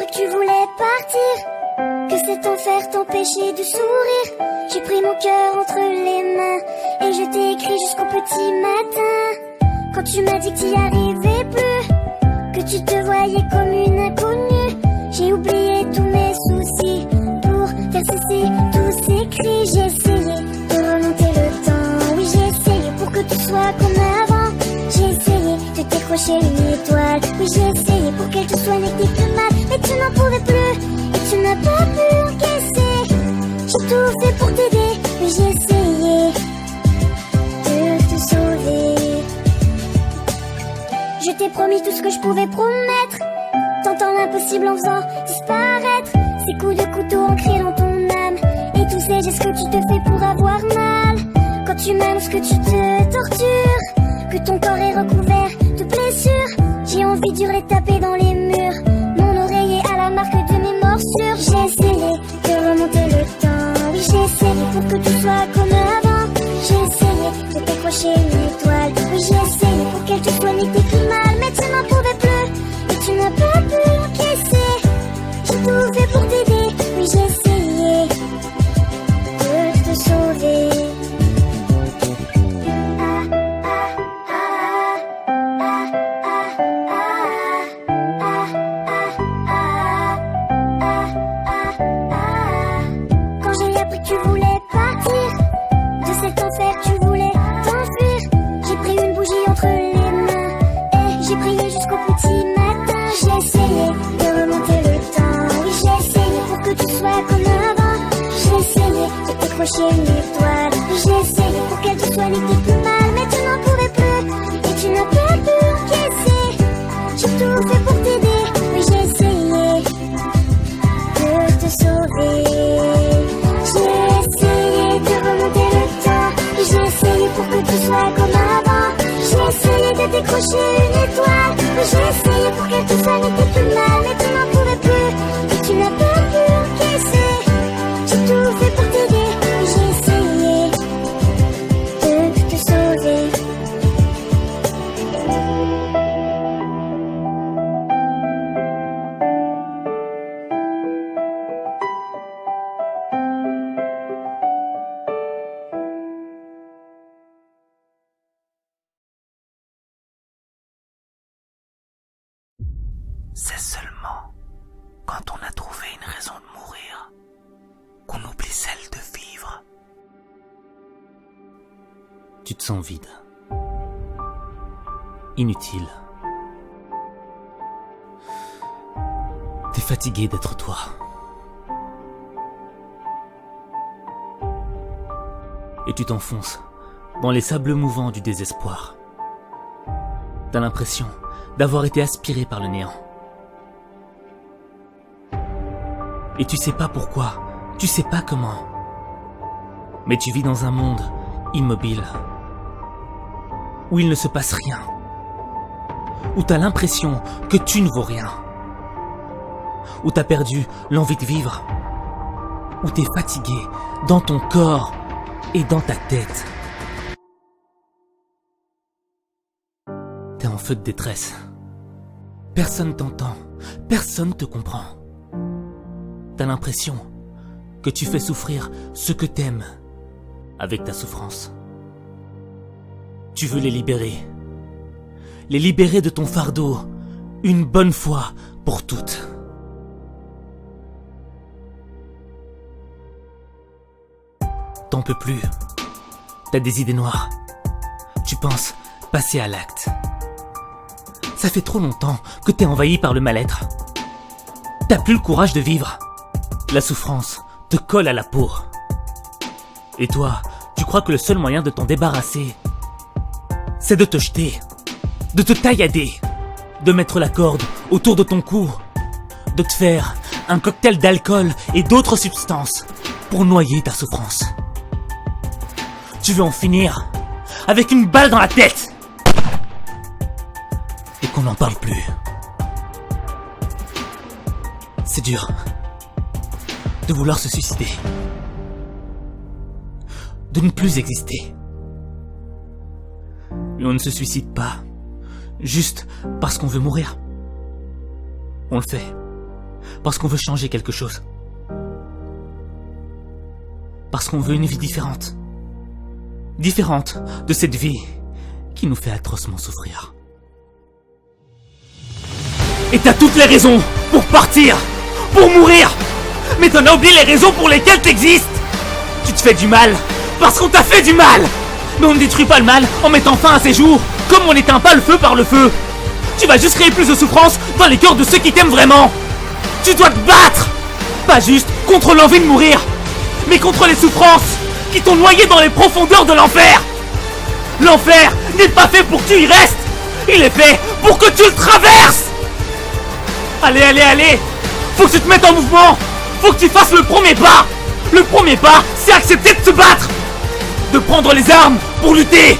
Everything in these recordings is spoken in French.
que tu voulais partir, que cet enfer t'empêchait de sourire. J'ai pris mon cœur entre les mains et je t'ai écrit jusqu'au petit matin. Quand tu m'as dit que t'y arrivais plus, que tu te voyais comme une inconnue, j'ai oublié tous mes soucis pour faire cesser tous ces cris. J'ai essayé de remonter le temps, oui j'ai essayé pour que tout soit comme avant. J'ai essayé de décrocher une étoile, oui j'ai essayé pour qu'elle te soigne que plus mal. Mais tu n'en pouvais plus et tu n'as pas pu encaisser. J'ai tout fait pour t'aider, mais j'ai essayé de te sauver. Je t'ai promis tout ce que je pouvais promettre, tentant l'impossible en faisant disparaître ces coups de couteau ancrés dans ton âme et tous ces gestes que tu te fais pour avoir mal. Quand tu m'annonces que tu te tortures, que ton corps est recouvert de blessures, j'ai envie de les taper dans les murs. Mon oreiller à la marque de mes morsures. J'ai essayé de remonter le temps, oui j'ai essayé pour que tout soit comme avant. J'ai essayé de décrocher une étoile, oui j'ai essayé pour qu'elle te soigne que plus mal. Mais tu n'en pouvais plus et tu n'as pas pu encaisser. J'ai tout fait pour t'aider, oui j'ai essayé de te sauver. Quand j'ai appris que tu voulais partir de cet enfer, tu voulais t'enfuir, j'ai pris une bougie entre les mains et j'ai prié jusqu'au petit matin. J'ai essayé de remonter le temps, oui j'ai essayé pour que tout soit comme avant. J'ai essayé de décrocher une étoile, oui j'ai essayé pour qu'elle te soigne que plus mal. Mais tu n'en pouvais plus et tu n'as pas pu encaisser. J'ai tout fait pour t'aider, oui j'ai essayé de te sauver. J'ai essayé de remonter le temps, j'ai essayé pour que tout soit comme avant. J'ai essayé de décrocher une étoile, j'ai essayé pour qu'elle te soigne que plus mal. Mais tu n'en pouvais plus et tu n'as pas pu encaisser. J'ai tout fait pour t'aider, j'ai essayé de te sauver. C'est seulement quand on a trouvé une raison de mourir qu'on oublie celle de vivre. Tu te sens vide, inutile. T'es fatigué d'être toi. Et tu t'enfonces dans les sables mouvants du désespoir. T'as l'impression d'avoir été aspiré par le néant. Et tu sais pas pourquoi, tu sais pas comment. Mais tu vis dans un monde immobile, où il ne se passe rien, où t'as l'impression que tu ne vaux rien, où t'as perdu l'envie de vivre, où t'es fatigué dans ton corps et dans ta tête. T'es en feu de détresse. Personne t'entend, personne te comprend. T'as l'impression que tu fais souffrir ceux que t'aimes avec ta souffrance. Tu veux les libérer de ton fardeau, une bonne fois pour toutes. T'en peux plus, t'as des idées noires, tu penses passer à l'acte. Ça fait trop longtemps que t'es envahi par le mal-être. T'as plus le courage de vivre. La souffrance te colle à la peau. Et toi, tu crois que le seul moyen de t'en débarrasser, c'est de te jeter, de te taillader, de mettre la corde autour de ton cou, de te faire un cocktail d'alcool et d'autres substances pour noyer ta souffrance. Tu veux en finir avec une balle dans la tête et qu'on n'en parle plus. C'est dur de vouloir se suicider, de ne plus exister. Mais on ne se suicide pas juste parce qu'on veut mourir. On le fait Parce qu'on veut changer quelque chose. Parce qu'on veut une vie différente. Différente de cette vie qui nous fait atrocement souffrir. Et t'as toutes les raisons pour partir, pour mourir. Mais t'en as oublié les raisons pour lesquelles t'existes. Tu te fais du mal parce qu'on t'a fait du mal. Mais on ne détruit pas le mal en mettant fin à ces jours, comme on n'éteint pas le feu par le feu. Tu vas juste créer plus de souffrance dans les cœurs de ceux qui t'aiment vraiment. Tu dois te battre, pas juste contre l'envie de mourir, mais contre les souffrances qui t'ont noyé dans les profondeurs de l'enfer. L'enfer n'est pas fait pour que tu y restes, il est fait pour que tu le traverses. Allez, allez, allez. Faut que tu te mettes en mouvement. Faut que tu fasses le premier pas. Le premier pas, c'est accepter de se battre. De prendre les armes pour lutter,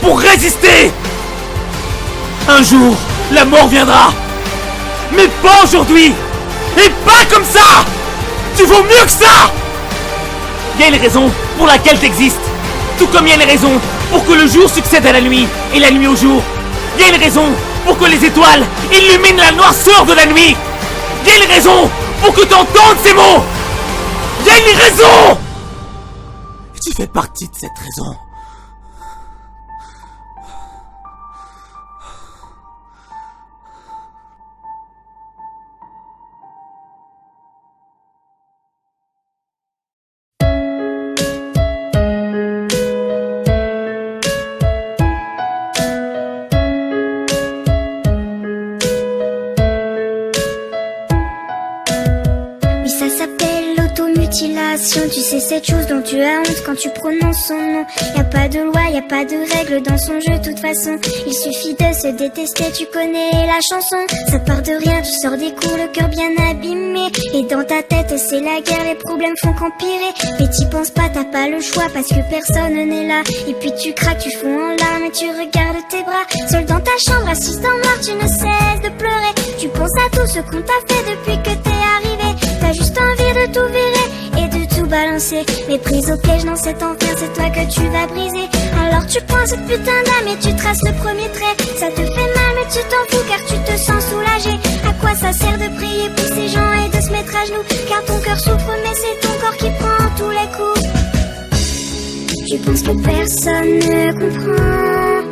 pour résister. Un jour, la mort viendra. Mais pas aujourd'hui. Et pas comme ça. Tu vaux mieux que ça. Il y a une raison pour laquelle t'existes. Tout comme il y a une raison pour que le jour succède à la nuit et la nuit au jour. Il y a une raison pour que les étoiles illuminent la noirceur de la nuit. Il y a une raison pour que tu entendes ces mots. Il y a une raison. Tu fais partie de cette raison. Tu sais cette chose dont tu as honte quand tu prononces son nom. Y a pas de loi, y a pas de règle dans son jeu de toute façon. Il suffit de se détester, tu connais la chanson. Ça part de rien, tu sors des cours, le cœur bien abîmé. Et dans ta tête c'est la guerre, les problèmes font qu'empirer. Mais t'y penses pas, t'as pas le choix parce que personne n'est là. Et puis tu craques, tu fonds en larmes et tu regardes tes bras. Seul dans ta chambre, assise dans le noir, tu ne cesses de pleurer. Tu penses à tout ce qu'on t'a fait depuis que t'es arrivé. T'as juste envie de tout virer et de tout balancer. Mais prise au piège dans cet enfer, c'est toi que tu vas briser. Alors tu prends cette putain d'âme et tu traces le premier trait. Ça te fait mal mais tu t'en fous car tu te sens soulagé. À quoi ça sert de prier pour ces gens et de se mettre à genoux? Car ton cœur souffre mais c'est ton corps qui prend tous les coups. Tu penses que personne ne comprend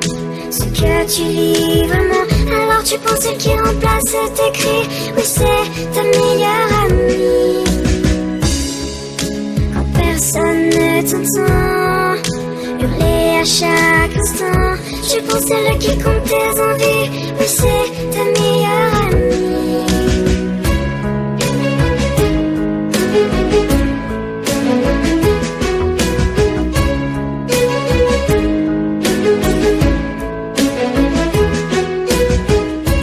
ce que tu vis vraiment. Alors tu penses celle qui remplace tes cris. Oui c'est ta meilleure amie. Personne ne t'entend hurler à chaque instant. Je pense celle qui compte tes envies. Mais c'est ta meilleure amie.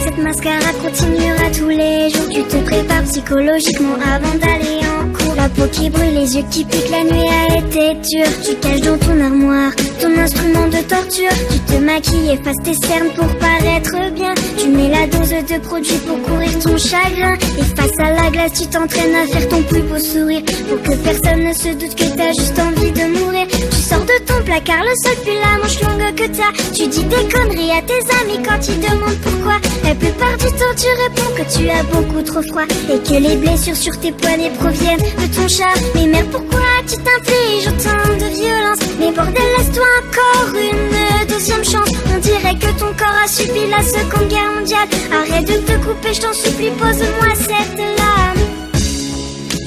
Cette mascarade continuera tous les jours. Tu te prépares psychologiquement avant d'aller en cours. La peau qui brûle, les yeux qui piquent, la nuit a été dure. Tu caches dans ton armoire ton instrument de torture. Tu te maquilles, effaces tes cernes pour paraître bien. Tu mets la dose de produit pour courir ton chagrin. Et face à la glace, tu t'entraînes à faire ton plus beau sourire. Pour que personne ne se doute que t'as juste envie de mourir. Tu sors de ton placard, le seul pull la manche longue que t'as. Tu dis des conneries à tes amis quand ils demandent pourquoi. La plupart du temps, tu réponds que tu as beaucoup trop froid. Et que les blessures sur tes poignets proviennent de ton chat. Mais merde, pourquoi tu t'infliges autant de violence? Mais bordel, laisse-toi encore une deuxième chance. On dirait que ton corps a subi la Seconde Guerre mondiale. Arrête de te couper, je t'en supplie, pose-moi cette lame.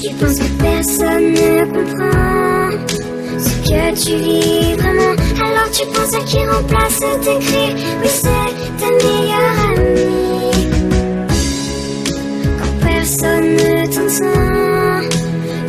Tu penses que personne ne comprend ce que tu vis vraiment. Alors tu penses à qui remplace tes cris. Oui c'est ta meilleure amie. Quand personne ne t'entend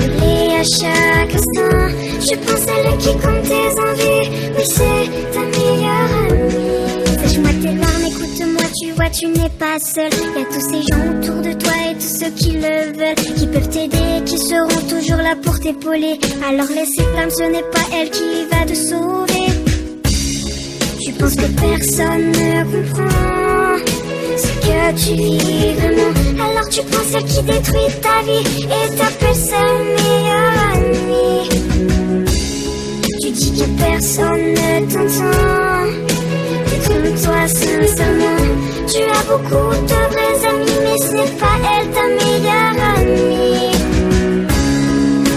hurler à chaque instant. Je pense à elle qui compte tes envies. Oui c'est ta meilleure amie. Sèche-moi tes larmes, écoute-moi, tu vois tu n'es pas seul. Y'a tous ces gens autour de toi et tous ceux qui le veulent, qui peuvent t'aider et qui seront toujours là pour t'épauler. Alors laisse ces flammes, ce n'est pas elle qui va te sauver. Tu penses que personne ne comprend ce que tu vis vraiment. Alors tu prends celle qui détruit ta vie et t'appelles sa meilleure amie. Tu dis que personne ne t'entend, t'es trompé toi sincèrement. Tu as beaucoup de vrais amis, mais ce n'est pas elle ta meilleure amie.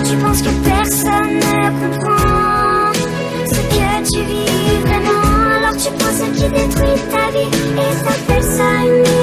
Tu penses que personne ne comprend ce que tu vis vraiment, alors tu prends ce qui détruit ta vie et t'appelles ça une